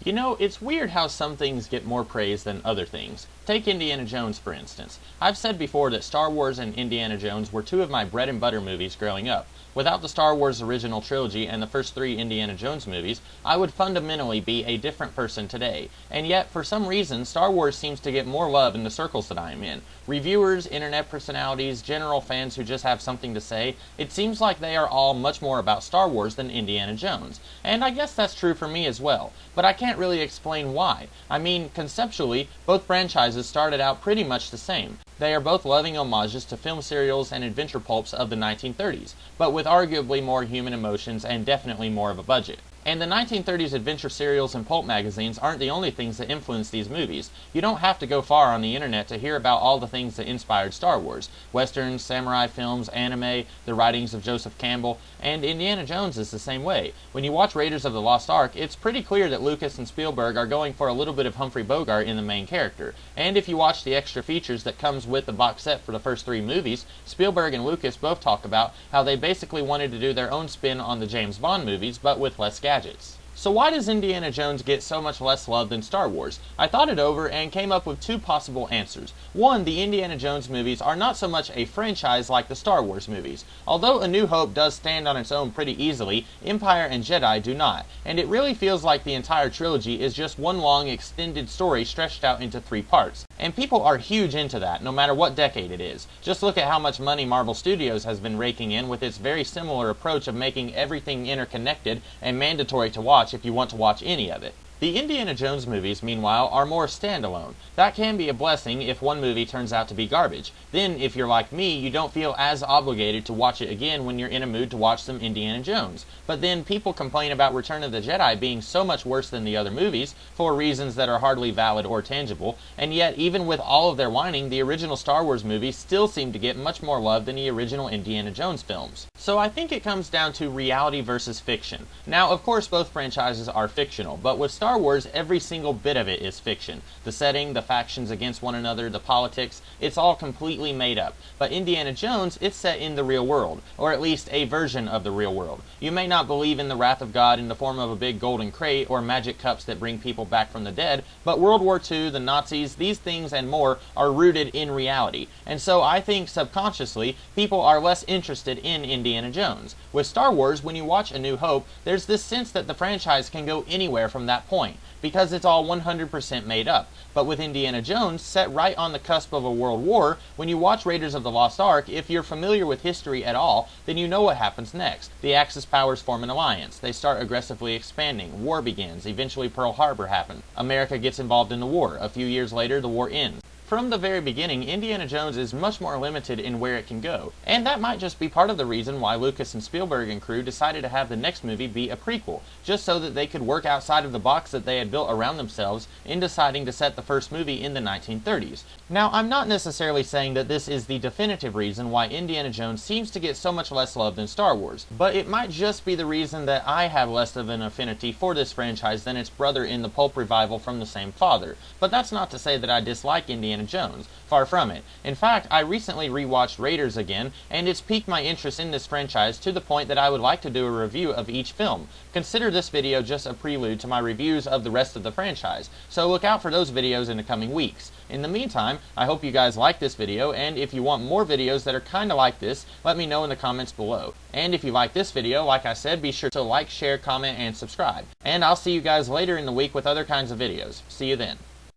You know, it's weird how some things get more praise than other things. Take Indiana Jones, for instance. I've said before that Star Wars and Indiana Jones were two of my bread and butter movies growing up. Without the Star Wars original trilogy and the first three Indiana Jones movies, I would fundamentally be a different person today. And yet, for some reason, Star Wars seems to get more love in the circles that I am in. Reviewers, internet personalities, general fans who just have something to say, it seems like they are all much more about Star Wars than Indiana Jones. And I guess that's true for me as well. But I can't really explain why. I mean, conceptually, both franchises started out pretty much the same. They are both loving homages to film serials and adventure pulps of the 1930s, but with arguably more human emotions and definitely more of a budget. And the 1930s adventure serials and pulp magazines aren't the only things that influenced these movies. You don't have to go far on the internet to hear about all the things that inspired Star Wars. Westerns, samurai films, anime, the writings of Joseph Campbell, and Indiana Jones is the same way. When you watch Raiders of the Lost Ark, it's pretty clear that Lucas and Spielberg are going for a little bit of Humphrey Bogart in the main character. And if you watch the extra features that comes with the box set for the first three movies, Spielberg and Lucas both talk about how they basically wanted to do their own spin on the James Bond movies, but with less gadgets. So why does Indiana Jones get so much less love than Star Wars? I thought it over and came up with two possible answers. One, the Indiana Jones movies are not so much a franchise like the Star Wars movies. Although A New Hope does stand on its own pretty easily, Empire and Jedi do not, and it really feels like the entire trilogy is just one long extended story stretched out into three parts. And people are huge into that, no matter what decade it is. Just look at how much money Marvel Studios has been raking in with its very similar approach of making everything interconnected and mandatory to watch if you want to watch any of it. The Indiana Jones movies, meanwhile, are more standalone. That can be a blessing if one movie turns out to be garbage. Then, if you're like me, you don't feel as obligated to watch it again when you're in a mood to watch some Indiana Jones. But then people complain about Return of the Jedi being so much worse than the other movies, for reasons that are hardly valid or tangible, and yet even with all of their whining, the original Star Wars movies still seem to get much more love than the original Indiana Jones films. So I think it comes down to reality versus fiction. Now, of course, both franchises are fictional, but with Star Wars, every single bit of it is fiction. The setting, the factions against one another, the politics, it's all completely made up. But Indiana Jones, it's set in the real world, or at least a version of the real world. You may not believe in the wrath of God in the form of a big golden crate or magic cups that bring people back from the dead, but World War II, the Nazis, these things and more are rooted in reality. And so I think subconsciously, people are less interested in Indiana Jones. With Star Wars, when you watch A New Hope, there's this sense that the franchise can go anywhere from that point, because it's all 100% made up. But with Indiana Jones, set right on the cusp of a world war, when you watch Raiders of the Lost Ark, if you're familiar with history at all, then you know what happens next. The Axis powers form an alliance. They start aggressively expanding. War begins. Eventually Pearl Harbor happens. America gets involved in the war. A few years later, the war ends. From the very beginning, Indiana Jones is much more limited in where it can go, and that might just be part of the reason why Lucas and Spielberg and crew decided to have the next movie be a prequel, just so that they could work outside of the box that they had built around themselves in deciding to set the first movie in the 1930s. Now, I'm not necessarily saying that this is the definitive reason why Indiana Jones seems to get so much less love than Star Wars, but it might just be the reason that I have less of an affinity for this franchise than its brother in the pulp revival from the same father. But that's not to say that I dislike Indiana Jones. Far from it. In fact, I recently rewatched Raiders again, and it's piqued my interest in this franchise to the point that I would like to do a review of each film. Consider this video just a prelude to my reviews of the rest of the franchise, so look out for those videos in the coming weeks. In the meantime, I hope you guys like this video, and if you want more videos that are kinda like this, let me know in the comments below. And if you like this video, like I said, be sure to like, share, comment, and subscribe. And I'll see you guys later in the week with other kinds of videos. See you then.